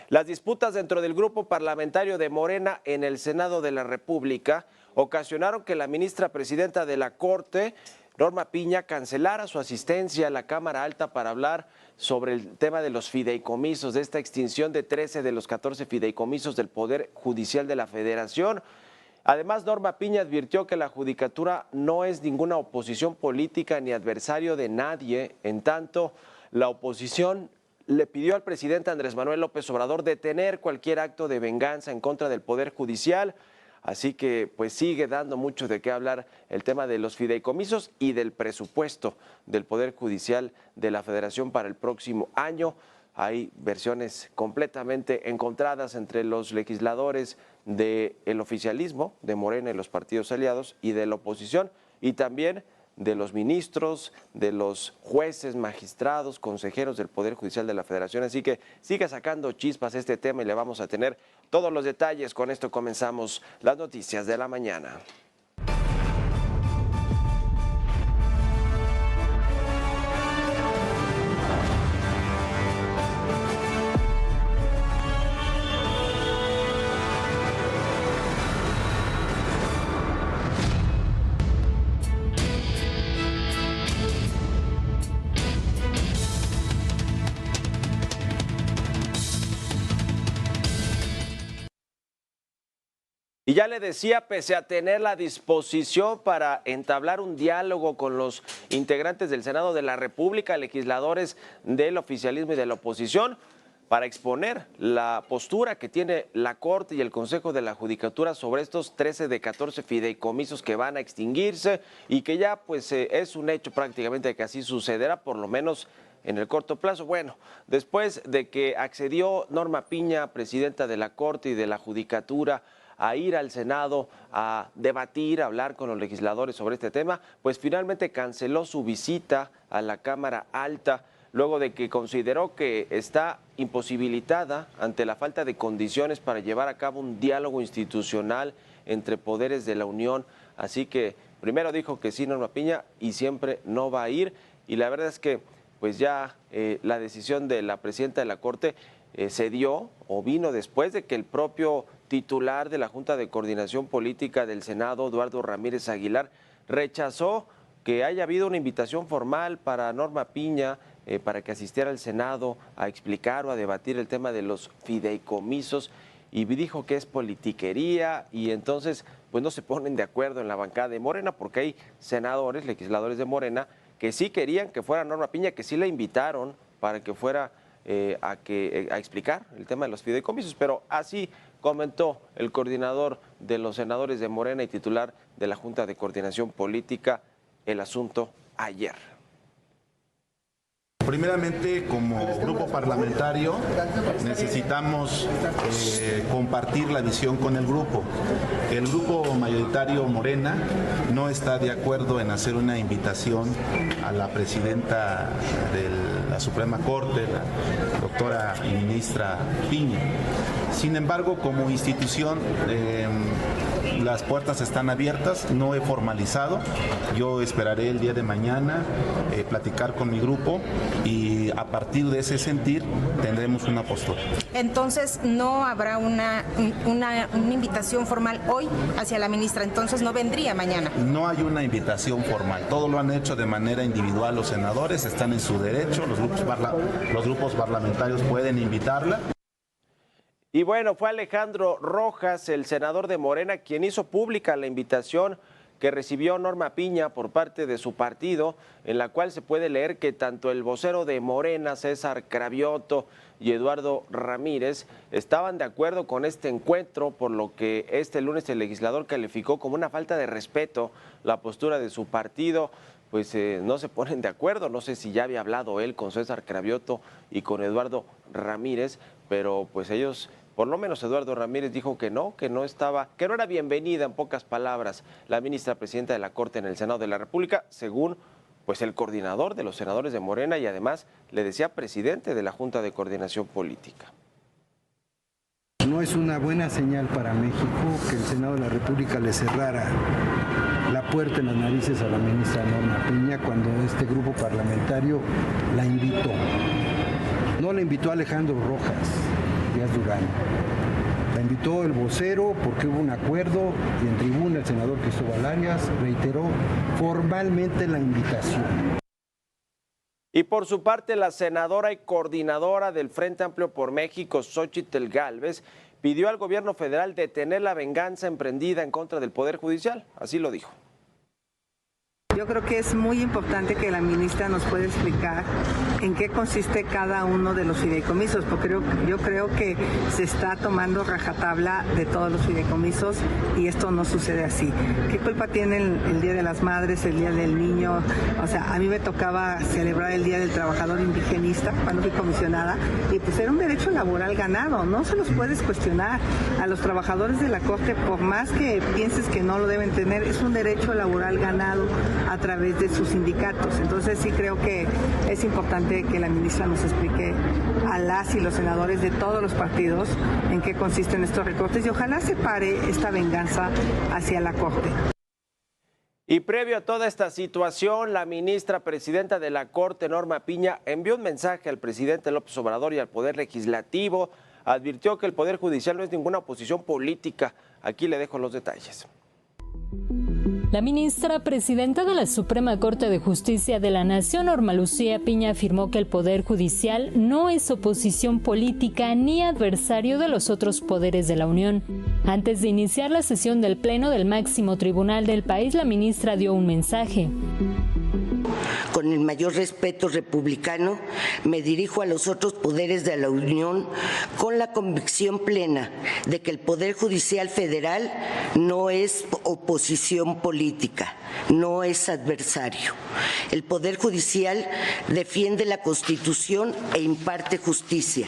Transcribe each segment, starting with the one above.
Las disputas dentro del grupo parlamentario de Morena en el Senado de la República ocasionaron que la ministra presidenta de la Corte, Norma Piña, cancelara su asistencia a la Cámara Alta para hablar sobre el tema de los fideicomisos, de esta extinción de 13 de los 14 fideicomisos del Poder Judicial de la Federación. Además, Norma Piña advirtió que la Judicatura no es ninguna oposición política ni adversario de nadie, en tanto la oposición le pidió al presidente Andrés Manuel López Obrador detener cualquier acto de venganza en contra del Poder Judicial. Así que pues sigue dando mucho de qué hablar el tema de los fideicomisos y del presupuesto del Poder Judicial de la Federación para el próximo año. Hay versiones completamente encontradas entre los legisladores del oficialismo, de Morena y los partidos aliados, y de la oposición, y también de los ministros, de los jueces, magistrados, consejeros del Poder Judicial de la Federación. Así que sigue sacando chispas este tema y le vamos a tener todos los detalles. Con esto comenzamos las noticias de la mañana. Y ya le decía, pese a tener la disposición para entablar un diálogo con los integrantes del Senado de la República, legisladores del oficialismo y de la oposición, para exponer la postura que tiene la Corte y el Consejo de la Judicatura sobre estos 13 de 14 fideicomisos que van a extinguirse y que ya pues es un hecho prácticamente que así sucederá, por lo menos en el corto plazo. Bueno, después de que accedió Norma Piña, presidenta de la Corte y de la Judicatura, a ir al Senado a debatir, a hablar con los legisladores sobre este tema, pues finalmente canceló su visita a la Cámara Alta, luego de que consideró que está imposibilitada ante la falta de condiciones para llevar a cabo un diálogo institucional entre poderes de la Unión. Así que primero dijo que sí, Norma Piña, y siempre no va a ir. Y la verdad es que pues ya la decisión de la presidenta de la Corte se dio o vino después de que el propio titular de la Junta de Coordinación Política del Senado, Eduardo Ramírez Aguilar, rechazó que haya habido una invitación formal para Norma Piña para que asistiera al Senado a explicar o a debatir el tema de los fideicomisos, y dijo que es politiquería, y entonces pues no se ponen de acuerdo en la bancada de Morena, porque hay senadores, legisladores de Morena, que sí querían que fuera Norma Piña, que sí la invitaron para que fuera a explicar el tema de los fideicomisos, pero así comentó el coordinador de los senadores de Morena y titular de la Junta de Coordinación Política el asunto ayer. Primeramente, como grupo parlamentario, necesitamos compartir la visión con el grupo. El grupo mayoritario Morena no está de acuerdo en hacer una invitación a la presidenta de la Suprema Corte, la doctora y ministra Piña. Sin embargo, como institución, las puertas están abiertas, no he formalizado. Yo esperaré el día de mañana platicar con mi grupo y a partir de ese sentir tendremos una postura. Entonces no habrá una invitación formal hoy hacia la ministra, entonces no vendría mañana. No hay una invitación formal, todo lo han hecho de manera individual los senadores, están en su derecho, los grupos parlamentarios pueden invitarla. Y bueno, fue Alejandro Rojas, el senador de Morena, quien hizo pública la invitación que recibió Norma Piña por parte de su partido, en la cual se puede leer que tanto el vocero de Morena, César Cravioto, y Eduardo Ramírez estaban de acuerdo con este encuentro, por lo que este lunes el legislador calificó como una falta de respeto la postura de su partido. Pues no se ponen de acuerdo. No sé si ya había hablado él con César Cravioto y con Eduardo Ramírez, pero pues ellos, por lo menos Eduardo Ramírez dijo que no era bienvenida, en pocas palabras, la ministra presidenta de la Corte en el Senado de la República, según pues el coordinador de los senadores de Morena, y además le decía presidente de la Junta de Coordinación Política. No es una buena señal para México que el Senado de la República le cerrara la puerta en las narices a la ministra Norma Piña cuando este grupo parlamentario la invitó. No la invitó Alejandro Rojas, Díaz Maturana. La invitó el vocero porque hubo un acuerdo y en tribuna el senador Cristóbal Arias reiteró formalmente la invitación. Y por su parte, la senadora y coordinadora del Frente Amplio por México, Xóchitl Gálvez, pidió al gobierno federal detener la venganza emprendida en contra del Poder Judicial. Así lo dijo. Yo creo que es muy importante que la ministra nos pueda explicar en qué consiste cada uno de los fideicomisos, porque yo creo que se está tomando rajatabla de todos los fideicomisos y esto no sucede así. ¿Qué culpa tiene el Día de las Madres, el Día del Niño? O sea, a mí me tocaba celebrar el Día del Trabajador Indigenista cuando fui comisionada y pues era un derecho laboral ganado, no se los puedes cuestionar. A los trabajadores de la Corte, por más que pienses que no lo deben tener, es un derecho laboral ganado a través de sus sindicatos. Entonces sí creo que es importante que la ministra nos explique a las y los senadores de todos los partidos en qué consisten estos recortes y ojalá se pare esta venganza hacia la Corte. Y previo a toda esta situación, la ministra presidenta de la Corte, Norma Piña, envió un mensaje al presidente López Obrador y al Poder Legislativo. Advirtió que el Poder Judicial no es ninguna oposición política. Aquí le dejo los detalles. La ministra presidenta de la Suprema Corte de Justicia de la Nación, Norma Lucía Piña, afirmó que el Poder Judicial no es oposición política ni adversario de los otros poderes de la Unión. Antes de iniciar la sesión del Pleno del máximo tribunal del país, la ministra dio un mensaje. Con el mayor respeto republicano, me dirijo a los otros poderes de la Unión con la convicción plena de que el Poder Judicial Federal no es oposición política, no es adversario. El Poder Judicial defiende la Constitución e imparte justicia.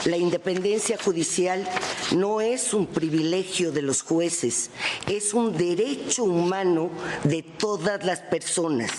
La independencia judicial no es un privilegio de los jueces, es un derecho humano de todas las personas.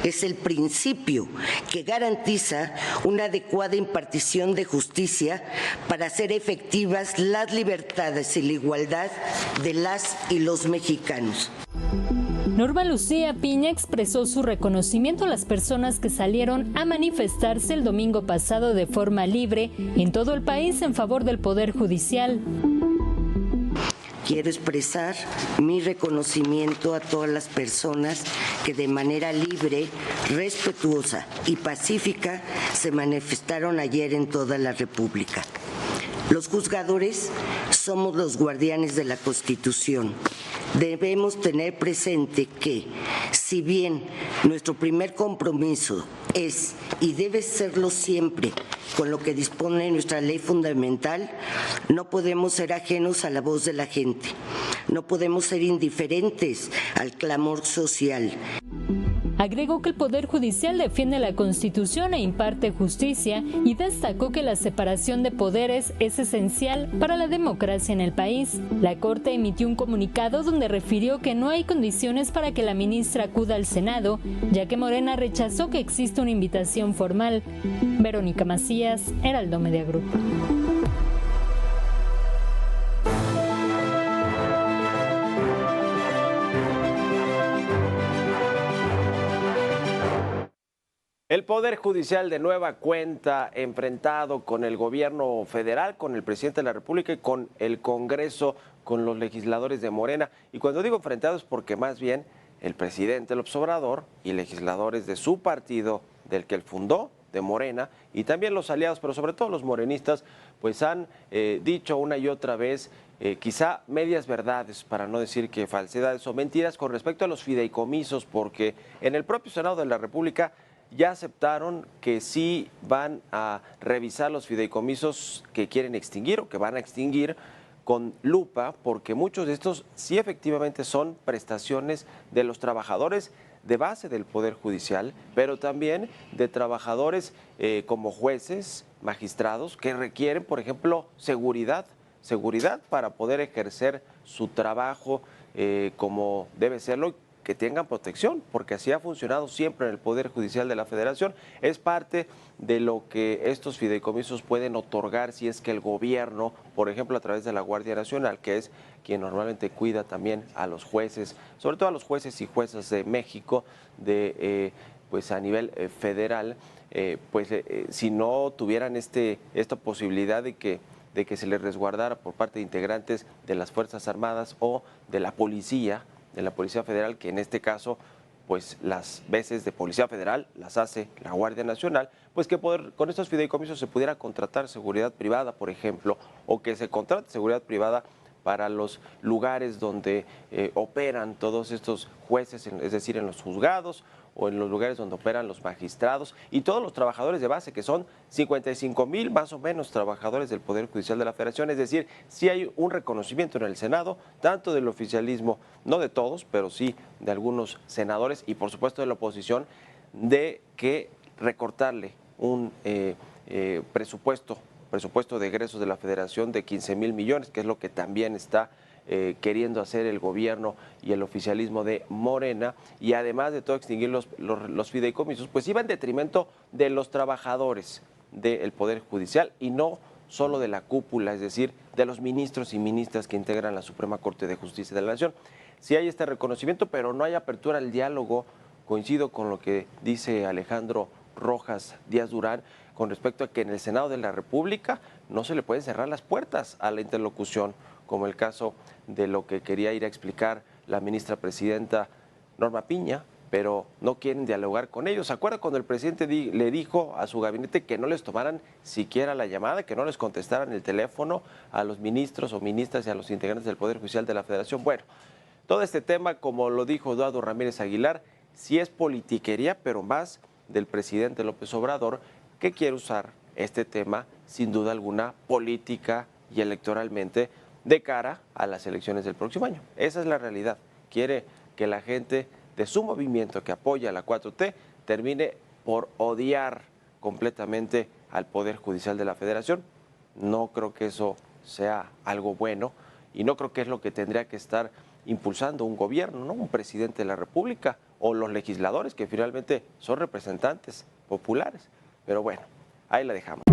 Es el principio que garantiza una adecuada impartición de justicia para hacer efectivas las libertades y la igualdad de las y los mexicanos. Norma Lucía Piña expresó su reconocimiento a las personas que salieron a manifestarse el domingo pasado de forma libre en todo el país en favor del Poder Judicial. Quiero expresar mi reconocimiento a todas las personas que de manera libre, respetuosa y pacífica se manifestaron ayer en toda la República. Los juzgadores somos los guardianes de la Constitución. Debemos tener presente que, si bien nuestro primer compromiso es y debe serlo siempre con lo que dispone nuestra ley fundamental, no podemos ser ajenos a la voz de la gente, no podemos ser indiferentes al clamor social. Agregó que el Poder Judicial defiende la Constitución e imparte justicia y destacó que la separación de poderes es esencial para la democracia en el país. La Corte emitió un comunicado donde refirió que no hay condiciones para que la ministra acuda al Senado, ya que Morena rechazó que exista una invitación formal. Verónica Macías, Heraldo Media Group. El Poder Judicial de nueva cuenta enfrentado con el gobierno federal, con el presidente de la República y con el Congreso, con los legisladores de Morena. Y cuando digo enfrentado es porque más bien el presidente López Obrador y legisladores de su partido, del que él fundó, de Morena, y también los aliados, pero sobre todo los morenistas, pues han dicho una y otra vez quizá medias verdades, para no decir que falsedades o mentiras con respecto a los fideicomisos, porque en el propio Senado de la República ya aceptaron que sí van a revisar los fideicomisos que quieren extinguir o que van a extinguir con lupa, porque muchos de estos sí efectivamente son prestaciones de los trabajadores de base del Poder Judicial, pero también de trabajadores como jueces, magistrados, que requieren, por ejemplo, seguridad para poder ejercer su trabajo como debe serlo, que tengan protección, porque así ha funcionado siempre en el Poder Judicial de la Federación. Es parte de lo que estos fideicomisos pueden otorgar si es que el gobierno, por ejemplo, a través de la Guardia Nacional, que es quien normalmente cuida también a los jueces, sobre todo a los jueces y juezas de México, pues a nivel federal, si no tuvieran esta posibilidad de que de que se les resguardara por parte de integrantes de las Fuerzas Armadas o de la Policía Federal, que en este caso, pues las veces de Policía Federal las hace la Guardia Nacional, pues que con estos fideicomisos se pudiera contratar seguridad privada, por ejemplo, o que se contrate seguridad privada para los lugares donde operan todos estos jueces, es decir, en los juzgados o en los lugares donde operan los magistrados y todos los trabajadores de base, que son 55,000 más o menos trabajadores del Poder Judicial de la Federación. Es decir, sí hay un reconocimiento en el Senado, tanto del oficialismo, no de todos, pero sí de algunos senadores y por supuesto de la oposición, de que recortarle un presupuesto de egresos de la Federación de 15,000 millones, que es lo que también está queriendo hacer el gobierno y el oficialismo de Morena, y además de todo extinguir los fideicomisos, pues iba en detrimento de los trabajadores del Poder Judicial y no solo de la cúpula, es decir, de los ministros y ministras que integran la Suprema Corte de Justicia de la Nación. Sí hay este reconocimiento, pero no hay apertura al diálogo. Coincido con lo que dice Alejandro Rojas Díaz Durán con respecto a que en el Senado de la República no se le pueden cerrar las puertas a la interlocución, como el caso de lo que quería ir a explicar la ministra presidenta Norma Piña, pero no quieren dialogar con ellos. ¿Se acuerda cuando el presidente le dijo a su gabinete que no les tomaran siquiera la llamada, que no les contestaran el teléfono a los ministros o ministras y a los integrantes del Poder Judicial de la Federación? Bueno, todo este tema, como lo dijo Eduardo Ramírez Aguilar, sí es politiquería, pero más del presidente López Obrador, que quiere usar este tema, sin duda alguna, política y electoralmente de cara a las elecciones del próximo año. Esa es la realidad. Quiere que la gente de su movimiento que apoya a la 4T termine por odiar completamente al Poder Judicial de la Federación. No creo que eso sea algo bueno y no creo que es lo que tendría que estar impulsando un gobierno, ¿no? Un presidente de la República o los legisladores, que finalmente son representantes populares. Pero bueno, ahí la dejamos.